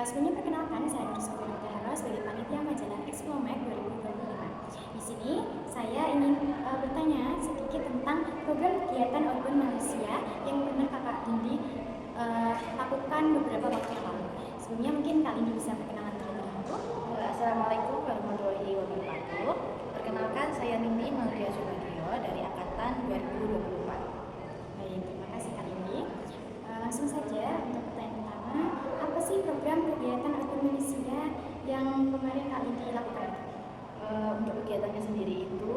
Sebelumnya perkenalkan, saya Nur Sofia sebagai panitia majalah Explomed 2025. Di sini saya ingin bertanya sedikit tentang program kegiatan Urban Malaysia yang pernah Kakak Indi lakukan beberapa waktu yang lalu. Sebelumnya mungkin Kak Indi bisa perkenalan terlebih dahulu. Assalamualaikum warahmatullahi wabarakatuh. Perkenalkan, saya Nindi Maudia Subagio dari Angkatan 2024. Baik, terima kasih Kak Indi. Langsung saja untuk pertanyaan pertama, apa sih program kegiatan Urban Malaysia yang kemarin Kak Indi lakukan? Untuk kegiatannya sendiri itu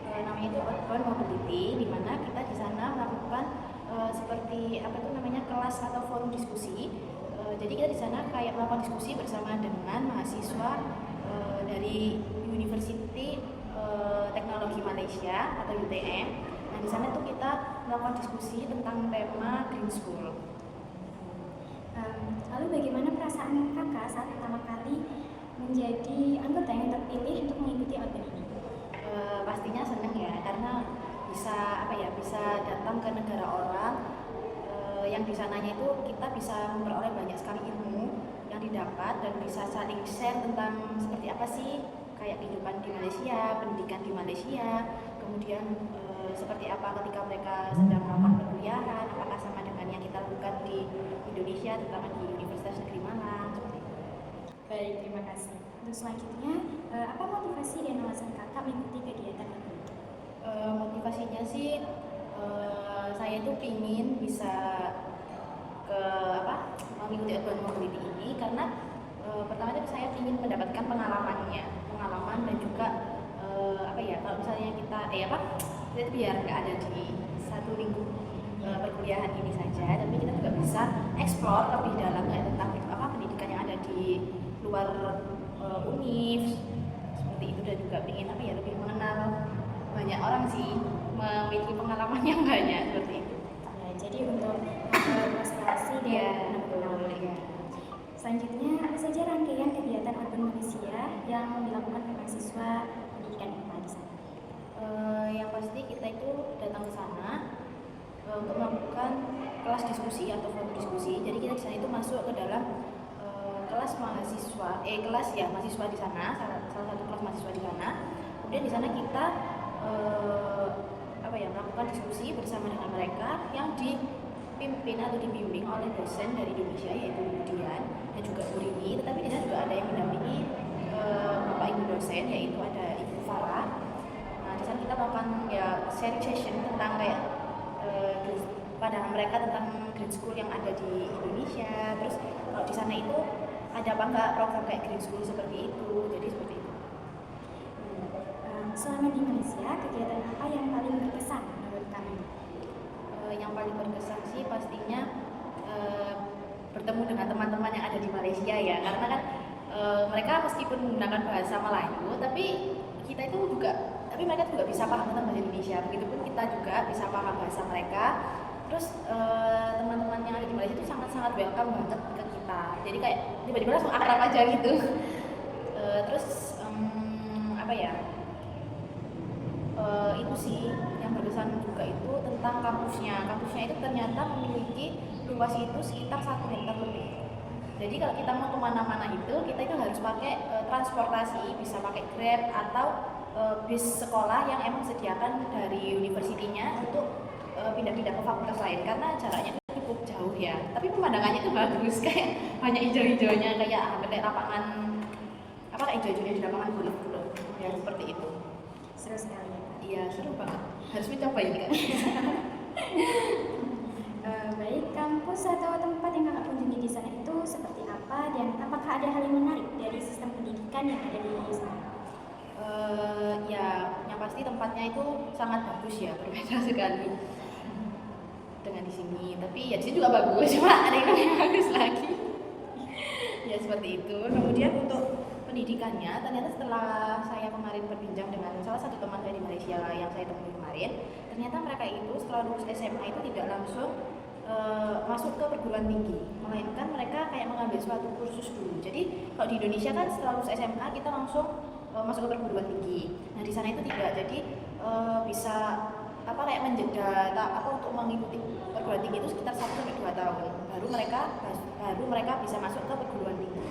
namanya itu Urban Mobility, di mana kita di sana melakukan seperti kelas atau forum diskusi. Jadi kita di sana kayak melakukan diskusi bersama dengan mahasiswa dari University Teknologi Malaysia atau UTM. Nah, di sana tuh kita melakukan diskusi tentang tema Green School. Lalu bagaimana perasaan Kakak saat pertama kali menjadi anggota yang terpilih untuk mengikuti Urban ini? Pastinya senang ya, karena bisa datang ke negara orang yang di sananya itu kita bisa memperoleh banyak sekali ilmu yang didapat dan bisa saling share tentang seperti apa sih kayak kehidupan di Malaysia, pendidikan di Malaysia, kemudian seperti apa ketika mereka sedang melakukan perkuliahan, apakah sama dengan yang kita lakukan di Indonesia, terutama di Universitas Negeri Malang. Baik, terima kasih. Untuk selanjutnya, apa motivasi dan alasan Kakak mengikuti kegiatan ini? Motivasinya sih saya itu ingin bisa mengikuti Urban Mobility ini karena pertama itu saya ingin mendapatkan pengalaman dan juga kalau misalnya kita biar nggak ada di satu lingkup perkuliahan ini saja, tapi kita juga bisa explore lebih dalam tentang pendidikan yang ada di luar univ seperti itu, dan juga ingin lebih mengenal banyak orang sih, memiliki pengalaman yang banyak seperti itu. Ya, jadi untuk prestasi dan Selanjutnya, apa saja rangkaian kegiatan Urban Malaysia yang dilakukan oleh mahasiswa pendidikan IPA di sana? Yang pasti kita itu datang ke sana untuk melakukan kelas diskusi atau forum diskusi. Jadi kita di sana itu masuk ke dalam kelas mahasiswa di sana, salah satu kelas mahasiswa di sana. Kemudian di sana kita melakukan diskusi bersama dengan mereka yang dipimpin atau dibimbing oleh dosen dari Indonesia, yaitu Budian dan juga Bu Rini. Tetapi di sana juga ada yang mendampingi Bapak Ibu dosen, yaitu ada Ibu Farah. Nah, di sana kita melakukan sharing session tentang pandangan mereka tentang green school yang ada di Indonesia. Terus kalau di sana itu ada apa enggak program kayak green school seperti itu. Jadi seperti itu. Selama di Malaysia, kegiatan apa yang paling berkesan menurut kamu? Yang paling berkesan sih pastinya bertemu dengan teman-teman yang ada di Malaysia ya, karena kan mereka meskipun menggunakan bahasa Melayu, tapi mereka juga bisa paham tentang bahasa Indonesia. Begitupun kita juga bisa paham bahasa mereka. Terus teman-teman yang ada di Malaysia itu sangat-sangat welcome banget ke kita. Jadi kayak tiba-tiba langsung akrab aja gitu. Itu sih yang berkesan juga itu tentang kampusnya. Kampusnya itu ternyata memiliki luas itu sekitar 1 hektar lebih. Jadi kalau kita mau kemana-mana itu kita itu harus pakai transportasi, bisa pakai Grab atau bis sekolah yang emang sediakan dari universitinya untuk pindah-pindah ke fakultas lain, karena jaraknya cukup jauh ya. Tapi pemandangannya itu bagus, kayak banyak hijau-hijaunya, kayak lapangan hijau-hijaunya di lapangan golf ya, seperti itu. Seru sekali. Iya, seru banget. Harus mencoba ini kan. Baik, kampus atau tempat yang Kakak kunjungi di sana itu seperti apa, dan apakah ada hal yang menarik dari sistem pendidikan yang ada di sana? Yang pasti tempatnya itu sangat bagus ya, berbeda sekali dengan di sini. Tapi ya di sini juga bagus, cuma ada yang lebih bagus lagi. Ya seperti itu. Kemudian untuk pendidikannya, ternyata setelah saya kemarin berbincang dengan salah satu teman saya di Malaysia yang saya temui kemarin, ternyata mereka itu setelah lulus SMA itu tidak langsung masuk ke perguruan tinggi, melainkan mereka kayak mengambil suatu kursus dulu. Jadi kalau di Indonesia kan setelah lulus SMA kita langsung masuk ke perguruan tinggi. Nah di sana itu tidak, jadi bisa menjeda untuk mengikuti perguruan tinggi itu sekitar 1 sampai 2 tahun. Baru mereka bisa masuk ke perguruan tinggi.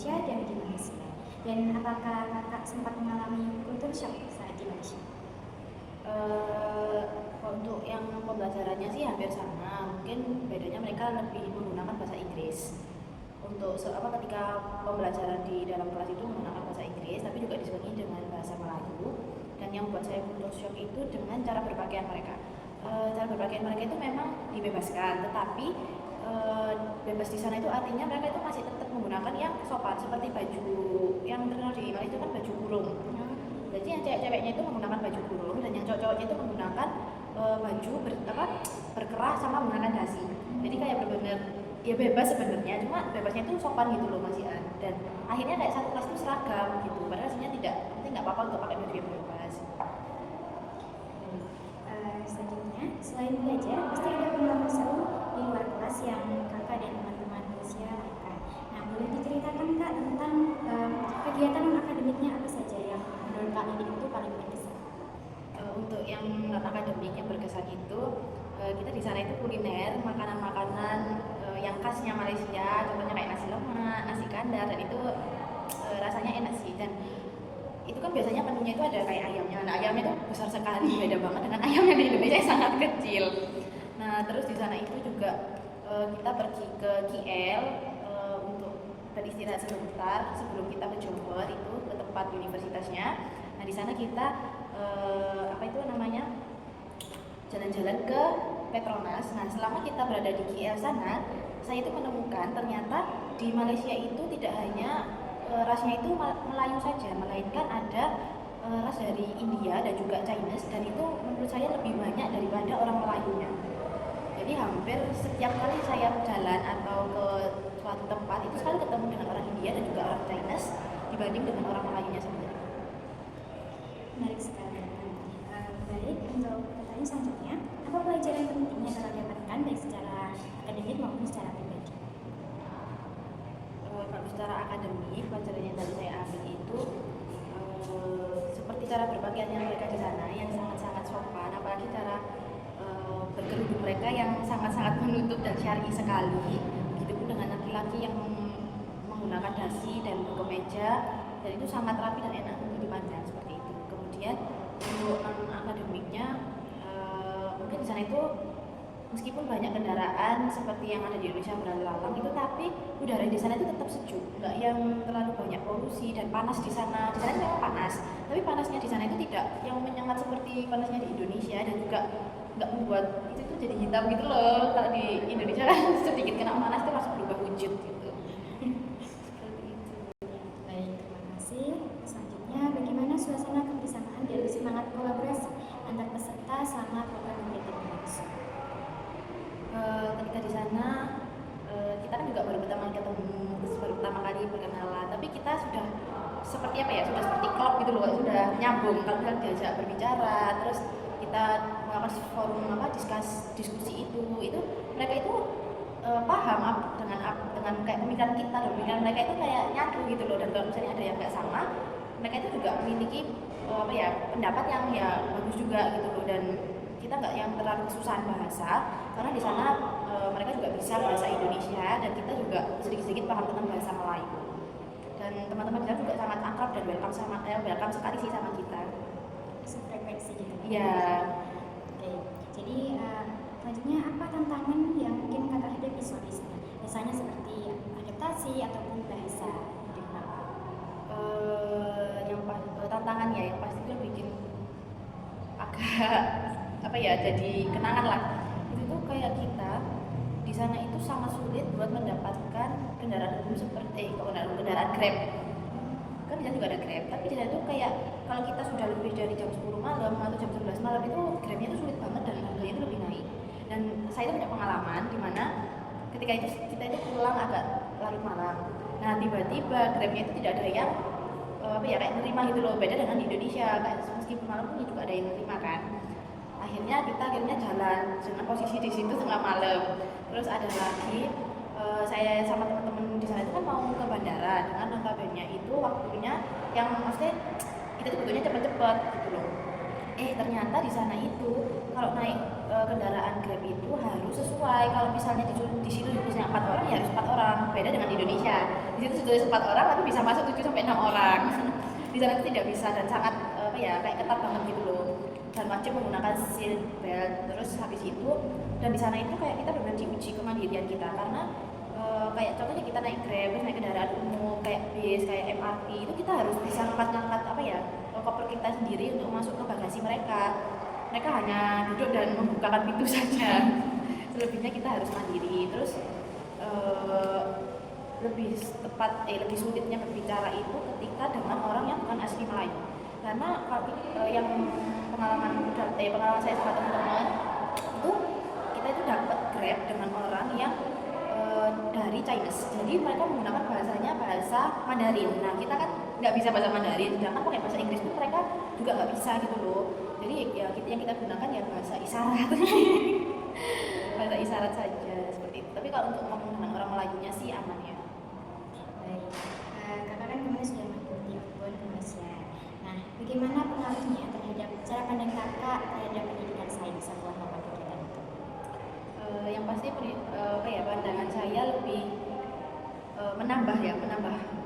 Indonesia dan di Malaysia. Dan apakah kakak sempat mengalami culture shock saat di Malaysia? Untuk yang pembelajarannya sih hampir sama, mungkin bedanya mereka lebih menggunakan bahasa Inggris. Untuk ketika pembelajaran di dalam kelas itu menggunakan bahasa Inggris, tapi juga diselingi dengan bahasa Melayu. Dan yang buat saya culture shock itu dengan cara berpakaian mereka. Cara berpakaian mereka itu memang dibebaskan, tetapi bebas di sana itu artinya mereka itu masih tetap menggunakan yang sopan, seperti baju yang terkenal di Malaysia itu kan baju kurung. Jadi yang cewek-ceweknya itu menggunakan baju kurung dan yang cowok-cowoknya itu menggunakan baju berkerah sama menggunakan dasi. Jadi kayak benar-benar ya bebas sebenarnya, cuma bebasnya itu sopan gitu loh Mas Ian. Dan akhirnya kayak satu kelas itu seragam gitu. Padahal aslinya nanti nggak apa-apa untuk pakai baju yang bebas. Selanjutnya, selain belajar, pasti ada pengalaman seru di luar kelas yang kakak dan teman-teman Malaysia lakukan. Nah, boleh diceritakan kak tentang kegiatan non akademiknya apa saja yang menurut kak ini itu paling berkesan? Untuk yang non akademik yang berkesan itu kita di sana itu kuliner makanan-makanan yang khasnya Malaysia, contohnya kayak nasi lemak, nasi kandar, dan itu rasanya enak sih. Dan itu kan biasanya menunya itu ada kayak ayamnya. Nah, ayamnya itu besar sekali, beda banget dengan ayam yang di Indonesia yang sangat kecil. Nah, terus di sana itu juga kita pergi ke KL untuk beristirahat sebentar sebelum kita ke Johor itu ke tempat universitasnya. Nah, di sana kita jalan-jalan ke Petronas. Nah, selama kita berada di KL sana, saya itu menemukan ternyata di Malaysia itu tidak hanya rasnya itu Melayu saja, melainkan ada ras dari India dan juga Chinese, dan itu menurut saya lebih banyak daripada orang Melayunya. Jadi hampir setiap kali saya jalan atau ke suatu tempat itu selalu ketemu dengan orang India dan juga orang Chinese dibanding dengan orang Melayunya sendiri. Menarik sekali. Baik, untuk pertanyaan selanjutnya, apa pelajaran penting yang kakak dapatkan baik secara akademik maupun secara pribadi? Kalau secara akademik, pelajaran yang tadi saya ambil itu seperti cara berpakaian yang mereka di sana yang sangat-sangat sopan, apalagi cara berkerudung mereka yang sangat-sangat menutup dan syar'i sekali. Begitupun dengan laki-laki yang menggunakan dasi dan berkemeja, dan itu sangat rapi dan enak untuk dipandang seperti itu. Kemudian untuk akademiknya, mungkin di sana itu meskipun banyak kendaraan seperti yang ada di Indonesia berlalu lalang itu, tapi udara di sana itu tetap sejuk, nggak yang terlalu banyak polusi dan panas di sana. Di sana itu memang panas, tapi panasnya di sana itu tidak yang menyengat seperti panasnya di Indonesia, dan juga nggak membuat itu tuh jadi hitam gitu loh. Kalau di Indonesia kan sedikit kena panas itu langsung berubah wujud gitu. Seperti itu. Baik, terima kasih. Selanjutnya, bagaimana suasana kebersamaan dan semangat kolaborasi antar peserta selama program kegiatan berlangsung? Ketika di sana kita kan juga baru pertama kali berkenalan, tapi kita sudah seperti apa ya, sudah seperti klub gitu loh, sudah nyambung. Kalau kita diajak berbicara, terus kita melakukan forum diskusi itu mereka itu paham dengan kayak pemikiran kita, dan pemikiran mereka itu kayak nyatu gitu loh. Dan kalau misalnya ada yang nggak sama, mereka itu juga memiliki pendapat yang ya bagus juga gitu loh. Dan kita nggak yang terlalu kesusahan bahasa, karena di sana mereka juga bisa bahasa Indonesia dan kita juga sedikit-sedikit paham tentang bahasa Melayu. Dan teman-teman kita juga sangat akrab dan welcome sekali sih sama kita. Sefrekuensi gitu. Iya. Oke. Jadi selanjutnya apa tantangan yang mungkin kakak hadapi di sana? Misalnya seperti adaptasi ataupun bahasa. Tantangan ya yang pasti itu bikin agak jadi kenangan lah. Itu tuh kayak kita di sana itu sangat sulit buat mendapatkan kendaraan umum seperti kendaraan Grab. Kan di sana juga ada Grab, tapi di sana itu kayak kalau kita sudah lebih dari jam 10 malam atau jam 11 malam itu Grabnya itu sulit banget dan harganya itu lebih naik. Dan saya itu punya pengalaman di mana ketika itu kita itu pulang agak larut malam. Nah, tiba-tiba Grabnya itu tidak ada yang kayak nerima gitu loh. Beda dengan di Indonesia, kayak meskipun malam pun juga ada yang nerima kan. Kita akhirnya jalan dengan posisi di situ tengah malam. Terus ada lagi saya sama teman-teman di sana itu kan mau ke bandara, dengan notabene itu waktunya yang maksudnya kita tuh butuhnya cepet-cepet gitu loh. Ternyata di sana itu kalau naik kendaraan Grab seragam itu harus sesuai. Kalau misalnya di situ tulisnya 4 orang, ya harus 4 orang. Beda dengan Indonesia. Di situ tulis 4 orang, tapi bisa masuk 7 sampai 6 orang. Di sana itu tidak bisa dan sangat kayak ketat banget gitu loh. Dan wajib menggunakan seat belt. Terus habis itu dan di sana itu kayak kita benar-benar diuji kemandirian kita karena kayak contohnya kita naik Grab, terus naik kendaraan umum kayak bis, kayak MRT itu kita harus bisa ngangkat koper kita sendiri untuk masuk ke bagasi mereka. Mereka hanya duduk dan membukakan pintu saja. Selebihnya kita harus mandiri. Terus lebih sulitnya berbicara itu ketika dengan orang yang bukan asli Melayu. Karena yang pengalaman saya sama teman-teman itu kita itu dapat Grab dengan orang yang dari Chinese, jadi mereka menggunakan bahasa Mandarin. Nah kita kan nggak bisa bahasa Mandarin, sedangkan pakai bahasa Inggris pun mereka juga nggak bisa gitu loh. Jadi ya yang kita gunakan ya bahasa isyarat, bahasa isyarat saja seperti itu. Tapi kalau untuk ngomong dengan orang Melayunya sih aman ya. Baik, kakak kan kemarin sudah mengikuti Outbound ke Malaysia. Nah, bagaimana pengaruhnya terhadap cara pandang kakak terhadap pendidikan sains setelah melakukan kegiatan itu? Yang pasti pandangan saya lebih menambah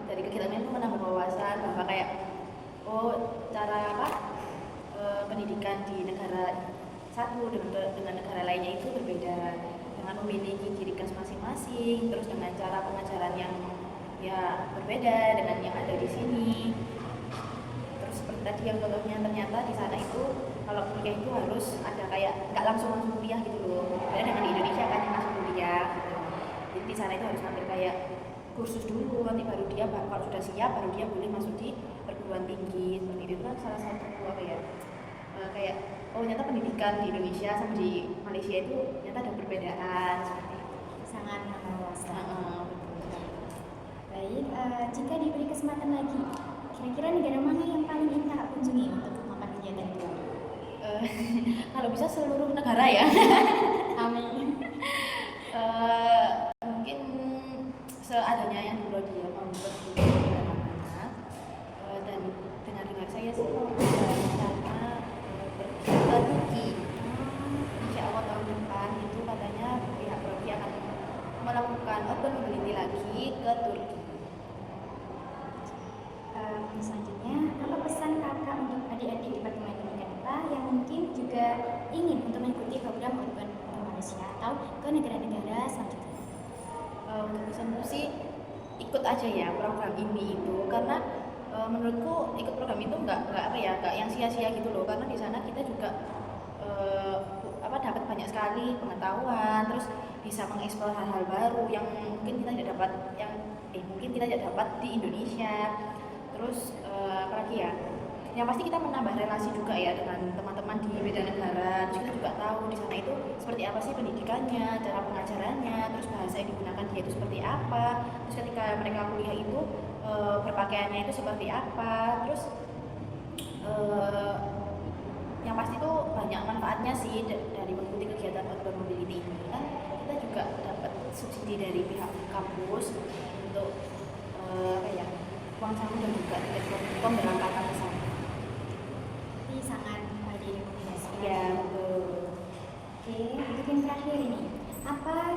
dari kegiatan itu, menambah wawasan bahwa kayak cara pendidikan di negara satu dengan negara lainnya itu berbeda, dengan memiliki ciri khas masing-masing, terus dengan cara pengajaran yang ya berbeda dengan yang ada di sini. Terus seperti tadi yang contohnya ternyata di sana itu kalau kuliah itu harus ada kayak nggak langsung kuliah gitu loh. Beda dengan di Indonesia kan yang langsung kuliah. Jadi di sana itu harus ngambil kayak kursus dulu, nanti baru dia kalau sudah siap baru dia boleh masuk di perguruan tinggi. Seperti itu kan salah satu kayak ternyata pendidikan di Indonesia sama di Malaysia itu ternyata ada perbedaan seperti itu. Sangat memuaskan. Baik, jika diberi kesempatan lagi, kira-kira negara mana yang paling ingin kakak kunjungi untuk melakukan kegiatan itu? Kalau bisa seluruh negara ya. Amin. Mungkin seadanya yang dulu dia membuat di mana dan dengar saya sih karena ke Turki. Insya Allah tahun depan itu katanya pihak Turki akan melakukan outbound mobility lagi ke Turki. Selanjutnya, apa pesan kakak untuk adik-adik Departemen Pendidikan IPA yang mungkin juga ingin untuk mengikuti program outbound ke Malaysia atau ke negara-negara selanjutnya? Untuk pesanku sih ikut aja ya program ini itu, karena menurutku ikut program itu nggak yang sia-sia gitu loh, karena di sana kita juga dapat banyak sekali pengetahuan, terus bisa mengeksplor hal-hal baru yang mungkin kita tidak dapat di Indonesia. Terus apalagi ya, yang pasti kita menambah relasi juga ya dengan teman-teman di beda negara. Terus kita juga tahu di sana itu seperti apa sih pendidikannya, cara pengajarannya, terus bahasa yang digunakan dia itu seperti apa, terus ketika mereka kuliah itu berpakaiannya itu seperti apa. Terus yang pasti itu banyak manfaatnya sih dari mengikuti kegiatan outbound mobility ini. Kan kita juga dapat subsidi dari pihak kampus untuk uang saku dan juga tiket pemberangkatan ke sana. Ini sangat direkomendasikan. Ya, betul. Oke, untuk yang terakhir ini, apa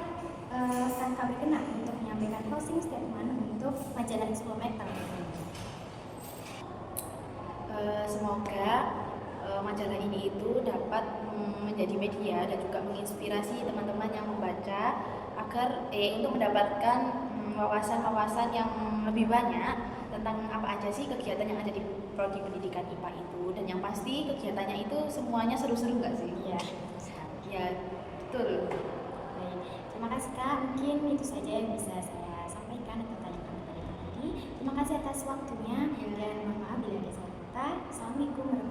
kakak berkenan untuk menyampaikan closing statement untuk majalah Expomed tahun ini? Semoga majalah ini itu dapat menjadi media dan juga menginspirasi teman-teman yang membaca agar untuk mendapatkan wawasan-wawasan yang lebih banyak tentang apa aja sih kegiatan yang ada di prodi pendidikan IPA itu, dan yang pasti kegiatannya itu semuanya seru-seru nggak sih? Iya. Ya, betul. Baik, terima kasih Kak. Mungkin itu saja yang bisa saya sampaikan atau tanyakan kepada Kak tadi. Terima kasih atas waktunya dan mohon maaf bila ada salah kata. Assalamualaikum warahmatullahi wabarakatuh.